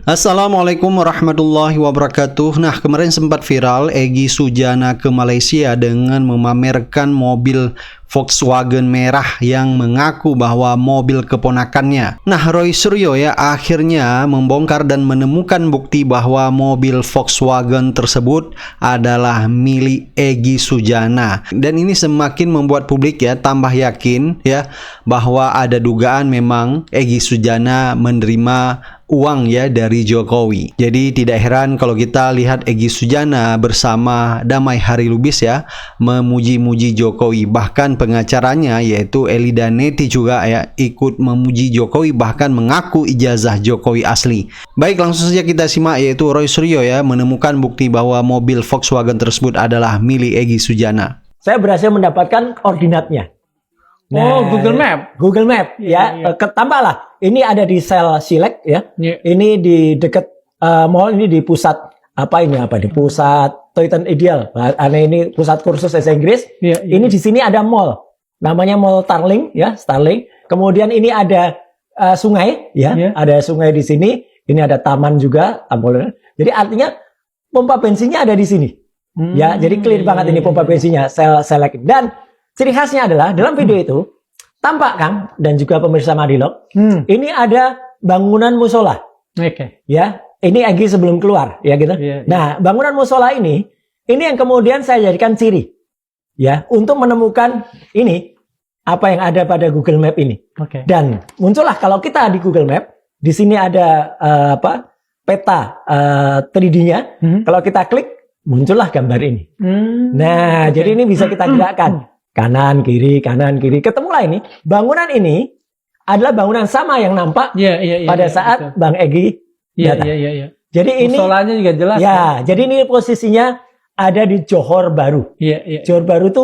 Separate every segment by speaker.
Speaker 1: Assalamualaikum warahmatullahi wabarakatuh. Nah, kemarin sempat viral Egy Sujana ke Malaysia dengan memamerkan mobil Volkswagen merah yang mengaku bahwa mobil keponakannya. Nah, Roy Suryo ya akhirnya membongkar dan menemukan bukti bahwa mobil Volkswagen tersebut adalah milik Egy Sujana. Dan ini semakin membuat publik ya tambah yakin ya bahwa ada dugaan memang Egy Sujana menerima uang ya dari Jokowi. Jadi tidak heran kalau kita lihat Egy Sujana bersama Damai Harilubis ya memuji-muji Jokowi. Bahkan pengacaranya yaitu Elida Neti juga ya ikut memuji Jokowi, bahkan mengaku ijazah Jokowi asli. Baik, langsung saja kita simak, yaitu Roy Suryo ya menemukan bukti bahwa mobil Volkswagen tersebut adalah milik Egy Sujana.
Speaker 2: Saya berhasil mendapatkan koordinatnya.
Speaker 3: Nah, Google Map.
Speaker 2: Google Map ya. Tambahlah. Ini ada di sel Silek ya. Ini di dekat mall, ini di pusat di pusat Toyton Ideal. Aneh, ini pusat kursus bahasa Inggris. Ini di sini ada mall. Namanya Mall Starling ya, Starling. Kemudian ini ada sungai ya. Ada sungai di sini. Ini ada taman juga. Jadi artinya pompa bensinnya ada di sini. Ya, jadi clear banget ini pompa bensinnya sel Selek. Dan ciri khasnya adalah dalam video itu tampak Kang dan juga pemirsa Madilog, ini ada bangunan musola. Ya, ini Egy sebelum keluar, ya gitu. Nah, bangunan musola ini yang kemudian saya jadikan ciri, ya, untuk menemukan ini apa yang ada pada Google Map ini. Dan muncullah kalau kita di Google Map, di sini ada peta 3D-nya. Kalau kita klik, muncullah gambar ini. Nah, jadi ini bisa kita gerakkan. Kanan, kiri, ketemulah ini. Bangunan ini adalah bangunan sama yang nampak pada saat betul. Bang Egy datang. Jadi ini musolanya juga jelas. Ya, kan? Jadi ini posisinya ada di Johor Bahru. Johor Bahru itu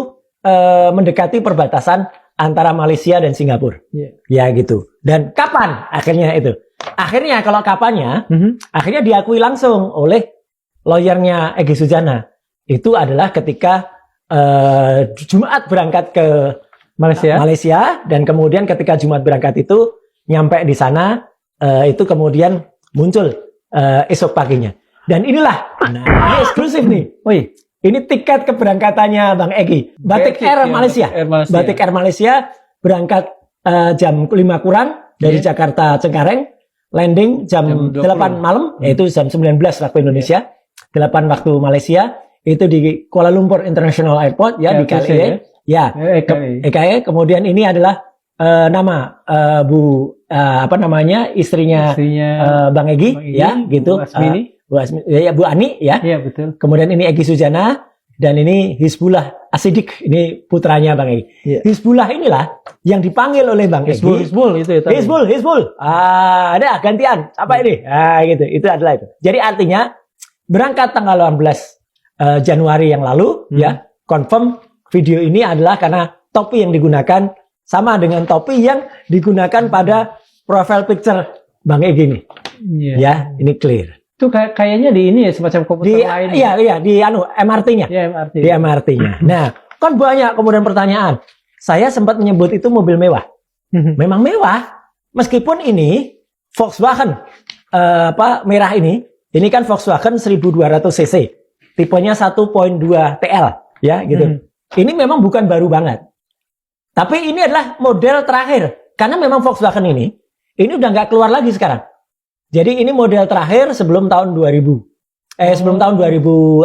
Speaker 2: mendekati perbatasan antara Malaysia dan Singapura. Ya gitu. Dan kapan akhirnya itu? Akhirnya kalau kapannya, akhirnya diakui langsung oleh lawyernya Egy Sujana. Itu adalah ketika Jumat berangkat ke Malaysia, dan kemudian ketika Jumat berangkat itu nyampe di sana, itu kemudian muncul esok paginya. Dan inilah, ini eksklusif nih. Ini tiket keberangkatannya Bang Egy. Batik Air Malaysia. Batik Air Malaysia berangkat jam 5 kurang dari Jakarta Cengkareng, landing jam 8 malam, yaitu jam 19 waktu Indonesia, 8 waktu Malaysia. Itu di Kuala Lumpur International Airport ya, di KLIA. EKE. Kemudian ini adalah nama istrinya Bang Egy ya, gitu. Bu Ani ya. Iya, betul. Kemudian ini Egy Sujana dan ini Hizbullah Asidik, ini putranya Bang Egy. Hizbullah inilah yang dipanggil oleh Bang Egy. Hizbul. Ada gantian. Apa ini? Gitu. Itu adalah itu. Jadi artinya berangkat tanggal 18 Januari yang lalu ya, confirm video ini adalah karena topi yang digunakan sama dengan topi yang digunakan pada profile picture Bang Egy ini. Ya, ini clear.
Speaker 3: Itu kayaknya di ini ya, semacam komputer lain.
Speaker 2: Iya, di MRT-nya. Di MRT-nya. Nah, kan banyak kemudian pertanyaan. Saya sempat menyebut itu mobil mewah. Memang mewah, meskipun ini Volkswagen merah ini kan Volkswagen 1200 cc. Tipenya 1.2 TL ya gitu. Ini memang bukan baru banget. Tapi ini adalah model terakhir. Karena memang Volkswagen ini udah nggak keluar lagi sekarang. Jadi ini model terakhir sebelum tahun 2000. Sebelum tahun 2020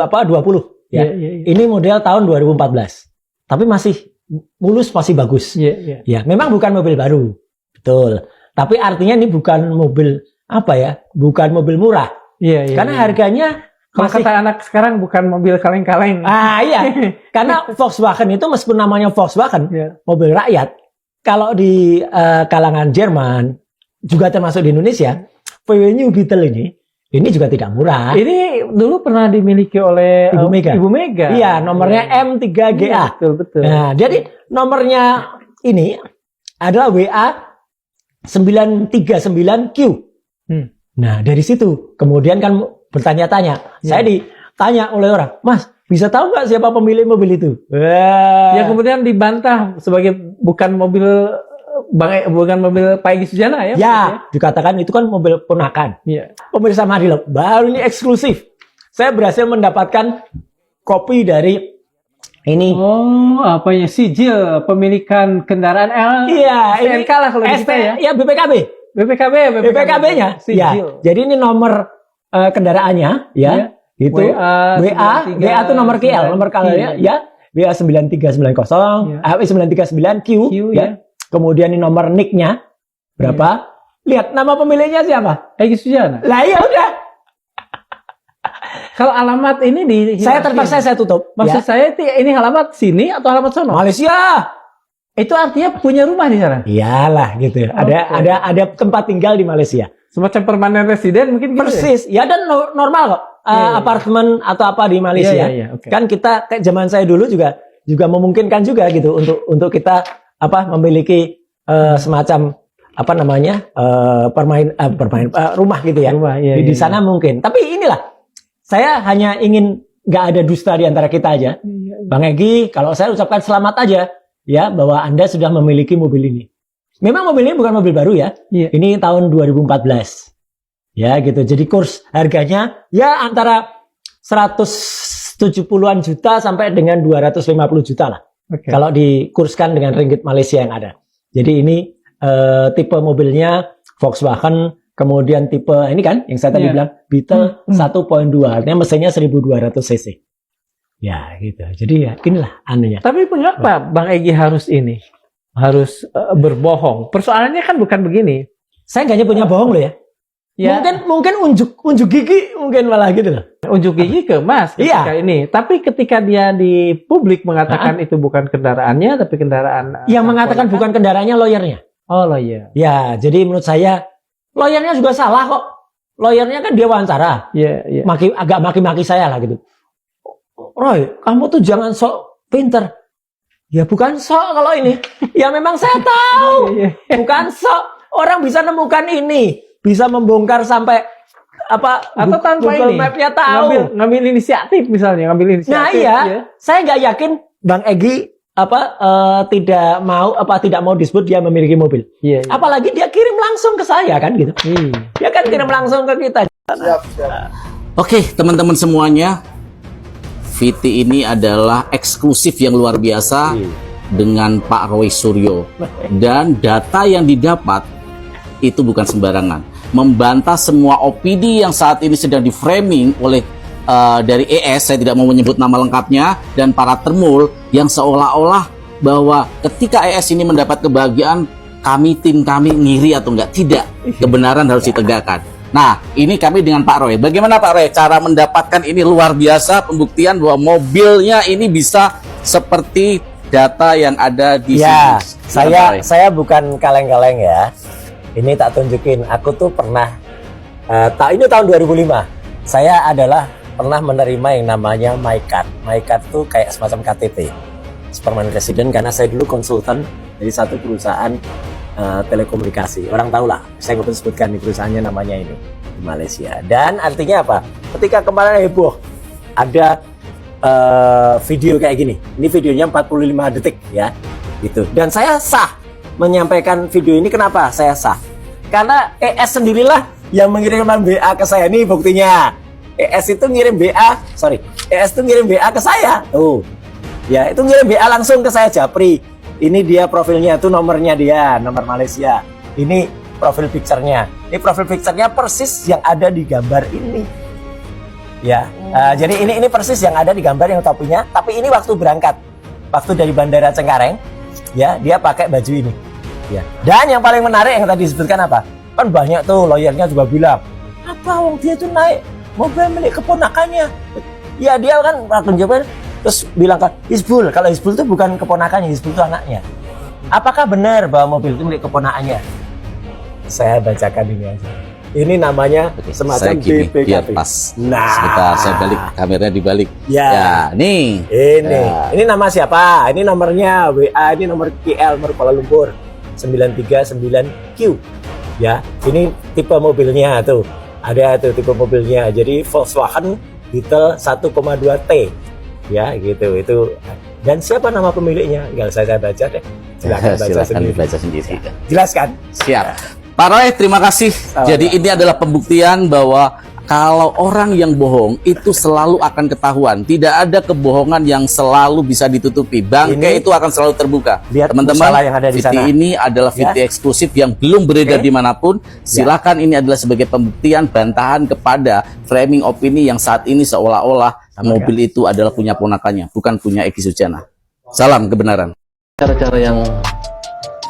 Speaker 2: ya. Ini model tahun 2014. Tapi masih mulus, masih bagus. Ya, memang bukan mobil baru. Betul. Tapi artinya ini bukan mobil bukan mobil murah. Karena harganya
Speaker 3: kalau kata anak sekarang bukan mobil kaleng-kaleng.
Speaker 2: Iya. Karena Volkswagen itu meskipun namanya Volkswagen, mobil rakyat, kalau di kalangan Jerman, juga termasuk di Indonesia, VW New Beetle ini juga tidak murah.
Speaker 3: Ini dulu pernah dimiliki oleh Ibu Mega.
Speaker 2: Iya, nomornya M3GA.
Speaker 3: Betul.
Speaker 2: Nah, jadi nomornya ini adalah WA 939Q. Nah, dari situ kemudian kan bertanya-tanya. Saya ditanya oleh orang, Mas, bisa tahu nggak siapa pemilik mobil itu?
Speaker 3: Ya kemudian dibantah sebagai bukan mobil bukan mobil Pak Egy Sujana ya?
Speaker 2: Ya, dikatakan itu kan mobil ponakan.
Speaker 3: Iya.
Speaker 2: Pemirsa Madilo, baru ini eksklusif. Saya berhasil mendapatkan kopi dari ini.
Speaker 3: Oh, apanya sijil pemilikan kendaraan
Speaker 2: Iya, ini
Speaker 3: STNK lah kalau di kita ya.
Speaker 2: Ya, BPKB. BPKB-nya. Ya. Jadi ini nomor kendaraannya, ya. Itu WA itu nomor KL, nomor KL ya. WA 9390,
Speaker 3: ya.
Speaker 2: 939Q, ya. Kemudian ini nomor NIK-nya berapa? Lihat nama pemiliknya siapa?
Speaker 3: Egy Sujana.
Speaker 2: Lah ya udah.
Speaker 3: Kalau alamat ini
Speaker 2: Saya terpaksa saya tutup.
Speaker 3: Maksud saya ini alamat sini atau alamat sono?
Speaker 2: Malaysia.
Speaker 3: Itu artinya punya rumah di sana.
Speaker 2: Iyalah gitu. Ada tempat tinggal di Malaysia.
Speaker 3: Semacam permanen residen mungkin gitu.
Speaker 2: Persis. Ya dan normal kok. Apartemen atau apa di Malaysia.
Speaker 3: Okay.
Speaker 2: Kan kita kayak zaman saya dulu juga memungkinkan juga gitu untuk kita memiliki semacam rumah gitu ya. Di sana mungkin. Tapi inilah saya hanya ingin nggak ada dusta di antara kita aja. Bang Egy, kalau saya ucapkan selamat aja ya bahwa Anda sudah memiliki mobil ini. Memang mobil ini bukan mobil baru ya. Ini tahun 2014. Ya gitu. Jadi kurs harganya ya antara 170-an juta sampai dengan 250 juta lah. Okay. Kalau dikurskan dengan ringgit Malaysia yang ada. Jadi ini tipe mobilnya Volkswagen. Kemudian tipe ini kan yang saya tadi bilang Beetle 1.2, artinya mesinnya 1200 cc. Ya gitu. Jadi ya inilah anunya.
Speaker 3: Tapi mengapa Bang Egy harus berbohong? Persoalannya kan bukan begini.
Speaker 2: Saya nggak punya bohong loh ya. Mungkin unjuk gigi mungkin malah gitu loh.
Speaker 3: Unjuk gigi ke Mas ketika ini. Tapi ketika dia di publik mengatakan itu bukan kendaraannya tapi kendaraan.
Speaker 2: Yang mengatakan bukan kendaraannya lawyernya.
Speaker 3: Oh lawyer.
Speaker 2: Ya jadi menurut saya lawyernya juga salah kok. Lawyernya kan dia wawancara.
Speaker 3: Iya.
Speaker 2: Agak maki-maki saya lah gitu. Roy, kamu tuh jangan sok pinter. Ya bukan sok kalau ini. Ya memang saya tahu. Bukan sok. Orang bisa nemukan ini. Bisa membongkar sampai
Speaker 3: atau tanpa
Speaker 2: Google
Speaker 3: ini.
Speaker 2: Map-nya tahu.
Speaker 3: Ngambil inisiatif misalnya.
Speaker 2: Nah iya. Saya nggak yakin Bang Egy tidak mau disebut dia memiliki mobil. Apalagi dia kirim langsung ke saya kan gitu. Dia kan kirim langsung ke kita.
Speaker 4: Siap. Oke, teman-teman semuanya, VT ini adalah eksklusif yang luar biasa dengan Pak Roy Suryo. Dan data yang didapat itu bukan sembarangan. Membantah semua opini yang saat ini sedang di-framing oleh dari ES, saya tidak mau menyebut nama lengkapnya, dan para termul yang seolah-olah bahwa ketika ES ini mendapat kebahagiaan, tim kami ngiri atau enggak. Tidak, kebenaran harus ditegakkan. Nah, ini kami dengan Pak Roy. Bagaimana Pak Roy cara mendapatkan ini? Luar biasa pembuktian bahwa mobilnya ini bisa seperti data yang ada di sini.
Speaker 2: Saya bukan kaleng-kaleng ya. Ini tak tunjukin. Aku tuh pernah ini tahun 2005. Saya adalah pernah menerima yang namanya MyCard. MyCard tuh kayak semacam KTP, permanent resident, karena saya dulu konsultan dari satu perusahaan telekomunikasi. Orang tahu lah, saya nggak perlu sebutkan di perusahaannya namanya ini di Malaysia. Dan artinya apa? Ketika kemarin heboh, ada video kayak gini. Ini videonya 45 detik ya, gitu. Dan saya sah menyampaikan video ini. Kenapa saya sah? Karena ES sendirilah yang mengirimkan BA ke saya. Ini buktinya. ES itu ngirim BA ke saya. Tuh. Ya, itu ngirim BA langsung ke saya, Japri. Ini dia profilnya, itu nomornya dia, nomor Malaysia. Ini profil picture-nya. Ini profil picture-nya persis yang ada di gambar ini. Ya. Jadi ini persis yang ada di gambar yang topinya, tapi ini waktu berangkat. Waktu dari Bandara Cengkareng, ya, dia pakai baju ini. Ya. Dan yang paling menarik yang tadi disebutkan apa? Kan banyak tuh lawyernya juga bilang, "Apa wong dia tuh naik mobil milik keponakannya?" Ya dia kan langsung jawab terus bilang kan Hizbul. Kalau Hizbul itu bukan keponakannya, Hizbul itu anaknya. Apakah benar bahwa mobil itu milik keponakannya? Saya bacakan ini aja. Ini namanya semacam BPKB.
Speaker 4: Biar pas.
Speaker 2: Nah,
Speaker 4: sebentar saya balik, kameranya dibalik.
Speaker 2: Ya,
Speaker 4: nih.
Speaker 2: Ini nama siapa? Ini nomornya WA, ini nomor KL, nomor Kuala Lumpur 939Q. Ya, ini tipe mobilnya tuh. Ada tuh tipe mobilnya. Jadi Volkswagen Beetle 1.2T. Ya, gitu. Itu Dan siapa nama pemiliknya? Tinggal saya baca deh. Silakan baca sendiri.
Speaker 4: Baca sendiri.
Speaker 2: Jelaskan.
Speaker 4: Siap. Pak Roy, terima kasih. Jadi ini adalah pembuktian bahwa kalau orang yang bohong itu selalu akan ketahuan. Tidak ada kebohongan yang selalu bisa ditutupi. Bangkai itu akan selalu terbuka.
Speaker 2: Lihat
Speaker 4: Teman-teman,
Speaker 2: yang ada di
Speaker 4: VT
Speaker 2: sana.
Speaker 4: ini adalah VT eksklusif yang belum beredar dimanapun. Silakan, ini adalah sebagai pembuktian bantahan kepada framing opini yang saat ini seolah-olah mobil itu adalah punya ponakannya, bukan punya Egy Sujana. Salam kebenaran.
Speaker 5: Cara-cara yang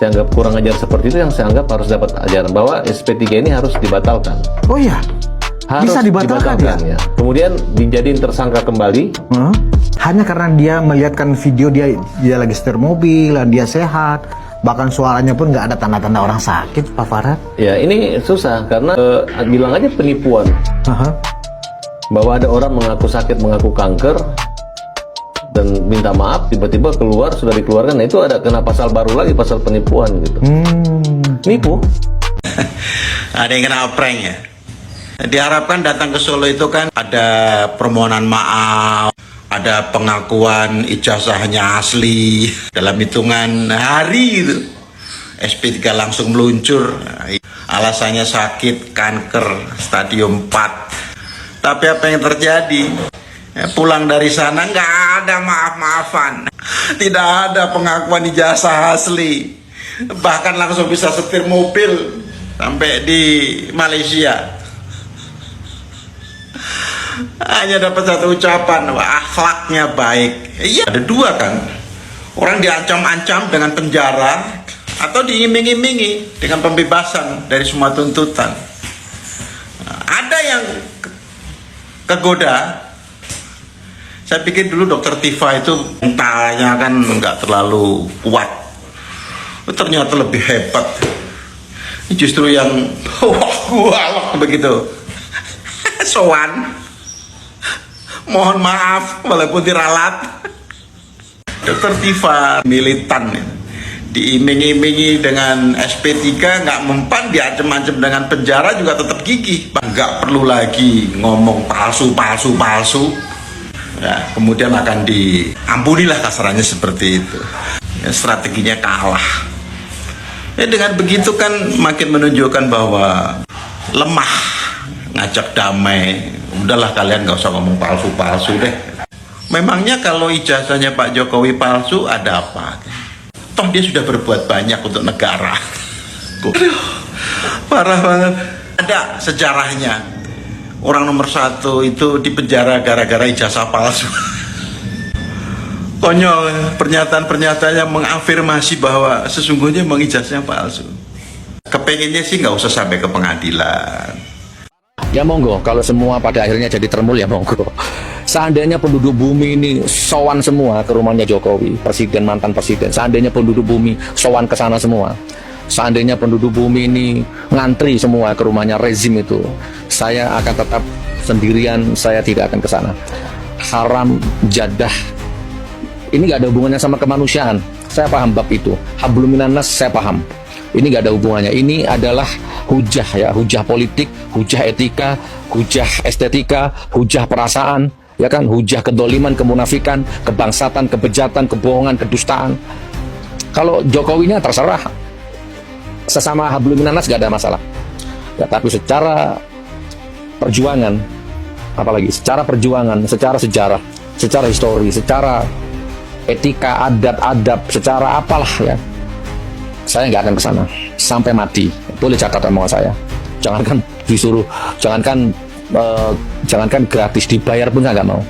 Speaker 5: saya anggap kurang ajar seperti itu yang saya anggap harus dapat ajaran bahwa SP3 ini harus dibatalkan.
Speaker 6: Oh iya,
Speaker 5: Harus
Speaker 6: bisa dibatalkan ya?
Speaker 5: Kemudian dijadiin tersangka kembali.
Speaker 6: Hanya karena dia melihatkan video dia lagi setir mobil, dia sehat, bahkan suaranya pun nggak ada tanda-tanda orang sakit, Pak Farad.
Speaker 5: Ya ini susah karena bilang aja penipuan. Bahwa ada orang mengaku sakit, mengaku kanker dan minta maaf, tiba-tiba keluar, sudah dikeluarkan. Nah itu ada kena pasal baru lagi, pasal penipuan gitu. Nipu.
Speaker 7: Ada yang kena prank ya. Diharapkan datang ke Solo itu kan ada permohonan maaf, ada pengakuan ijazahnya asli dalam hitungan hari itu. SP3 langsung meluncur. Alasannya sakit kanker stadium 4. Tapi apa yang terjadi? Pulang dari sana nggak ada maaf-maafan, tidak ada pengakuan ijazah asli, bahkan langsung bisa setir mobil sampai di Malaysia. Hanya dapat satu ucapan, wah, akhlaknya baik. Iya, ada dua kan, orang diancam-ancam dengan penjara atau diiming-imingi dengan pembebasan dari semua tuntutan. Ada yang kegoda. Saya pikir dulu Dokter Tifa itu mentalnya kan nggak terlalu kuat, ternyata lebih hebat. Justru yang wah begitu sowan, mohon maaf walaupun diralat. Dokter Tifa militan, diiming-imingi dengan SP3 nggak mempan, diancam-ancam dengan penjara juga tetap gigih, nggak perlu lagi ngomong palsu. Ya, kemudian akan diampunilah, kasarannya seperti itu. Ya, strateginya kalah. Ya, dengan begitu kan makin menunjukkan bahwa lemah ngajak damai. Udahlah kalian nggak usah ngomong palsu deh. Memangnya kalau ijazahnya Pak Jokowi palsu ada apa? Toh dia sudah berbuat banyak untuk negara. Aduh, parah banget. Ada sejarahnya. Orang nomor 1 itu dipenjara gara-gara ijazah palsu. Konyol, pernyataan-pernyataan yang mengafirmasi bahwa sesungguhnya memang ijazahnya palsu. Kepengennya sih nggak usah sampai ke pengadilan.
Speaker 8: Ya monggo, kalau semua pada akhirnya jadi termul ya monggo. Seandainya penduduk bumi ini sowan semua ke rumahnya Jokowi, presiden, mantan presiden, seandainya penduduk bumi sowan ke sana semua, seandainya penduduk bumi ini ngantri semua ke rumahnya rezim itu, saya akan tetap sendirian, saya tidak akan ke sana. Haram jadah ini nggak ada hubungannya sama kemanusiaan. Saya paham bab itu. Hablum minan nas saya paham. Ini nggak ada hubungannya. Ini adalah hujah ya, hujah politik, hujah etika, hujah estetika, hujah perasaan, ya kan, hujah kedoliman, kemunafikan, kebangsatan, kebejatan, kebohongan, kedustaan. Kalau Jokowinya terserah, sesama hablum minan nas nggak ada masalah. Ya, tapi secara perjuangan, apalagi secara perjuangan, secara sejarah, secara histori, secara etika, adat, secara apalah ya, saya nggak akan ke sana sampai mati. Boleh catat omongan saya. Jangankan disuruh, jangankan gratis, dibayar pun saya nggak mau.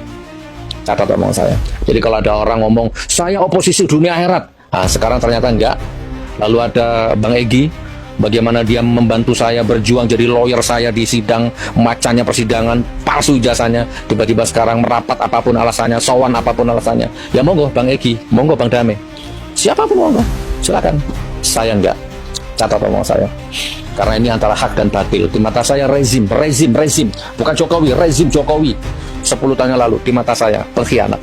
Speaker 8: Catat omongan saya. Jadi kalau ada orang ngomong saya oposisi dunia akhirat, nah sekarang ternyata enggak. Lalu ada Bang Egy, bagaimana dia membantu saya berjuang jadi lawyer saya di sidang, macannya persidangan, palsu ijazahnya, tiba-tiba sekarang merapat apapun alasannya, sowan apapun alasannya. Ya monggo Bang Egy, monggo Bang Dame, siapapun monggo, silakan. Saya enggak. Catat omong saya. Karena ini antara hak dan batil. Di mata saya rezim, bukan Jokowi, rezim Jokowi. 10 tahun yang lalu di mata saya pengkhianat.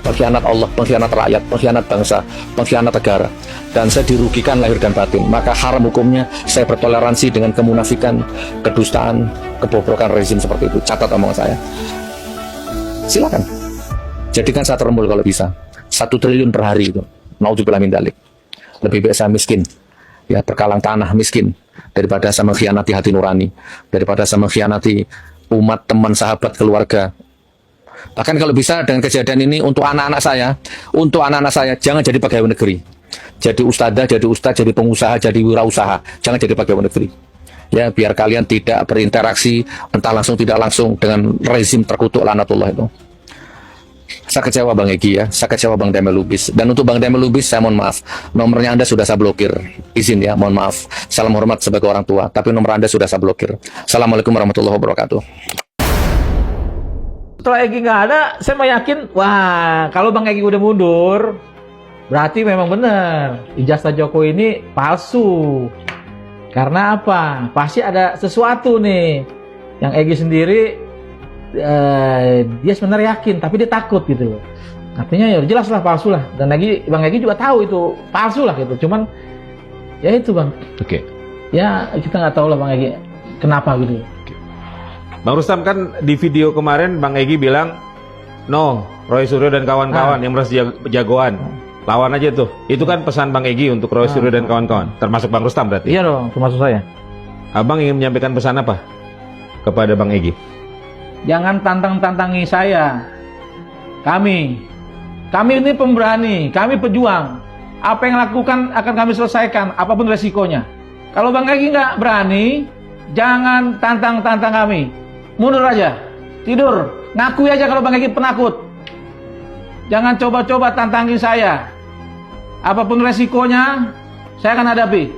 Speaker 8: Pengkhianat Allah, pengkhianat rakyat, pengkhianat bangsa, pengkhianat negara. Dan saya dirugikan lahir dan batin. Maka haram hukumnya saya bertoleransi dengan kemunafikan, kedustaan, kebobrokan rezim seperti itu. Catat omongan saya. Silakan. Jadikan saya terembul kalau bisa. 1 triliun per hari itu. Naudzubillah min dzalik. Lebih baik saya miskin, ya berkalang tanah miskin, daripada saya mengkhianati hati nurani, daripada saya mengkhianati umat, teman, sahabat, keluarga. Bahkan kalau bisa dengan kejadian ini untuk anak-anak saya jangan jadi pegawai negeri. Jadi ustadzah, jadi ustadz, jadi pengusaha, jadi wirausaha. Jangan jadi pegawai negeri. Ya, biar kalian tidak berinteraksi entah langsung tidak langsung dengan rezim terkutuk laknatullah itu. Saya kecewa Bang Egy ya, saya kecewa Bang Damel Lubis. Dan untuk Bang Damel Lubis saya mohon maaf, nomornya Anda sudah saya blokir. Izin ya, mohon maaf. Salam hormat sebagai orang tua, tapi nomor Anda sudah saya blokir. Assalamualaikum warahmatullahi wabarakatuh.
Speaker 3: Setelah Egy nggak ada, saya mau yakin, wah kalau Bang Egy udah mundur, berarti memang benar ijazah Jokowi ini palsu. Karena apa? Pasti ada sesuatu nih yang Egy sendiri dia sebenarnya yakin, tapi dia takut gitu. Artinya ya jelas lah palsu lah. Dan Bang Egy juga tahu itu palsu lah gitu. Cuman ya itu Bang.
Speaker 9: Oke.
Speaker 3: Ya kita nggak tahu lah Bang Egy kenapa gitu.
Speaker 9: Bang Rustam, kan di video kemarin Bang Egy bilang, no, Roy Suryo dan kawan-kawan yang merasa jagoan, lawan aja tuh. Itu kan pesan Bang Egy untuk Roy Suryo dan kawan-kawan, termasuk Bang Rustam berarti?
Speaker 3: Iya dong, termasuk saya.
Speaker 9: Abang ingin menyampaikan pesan apa kepada Bang Egy?
Speaker 3: Jangan tantang-tantangi saya. Kami ini pemberani, kami pejuang. Apa yang lakukan akan kami selesaikan, apapun resikonya. Kalau Bang Egy nggak berani, jangan tantang-tantang kami. Mundur aja, tidur, ngakui aja kalau Bang Egy penakut. Jangan coba-coba tantangin saya. Apapun resikonya, saya akan hadapi.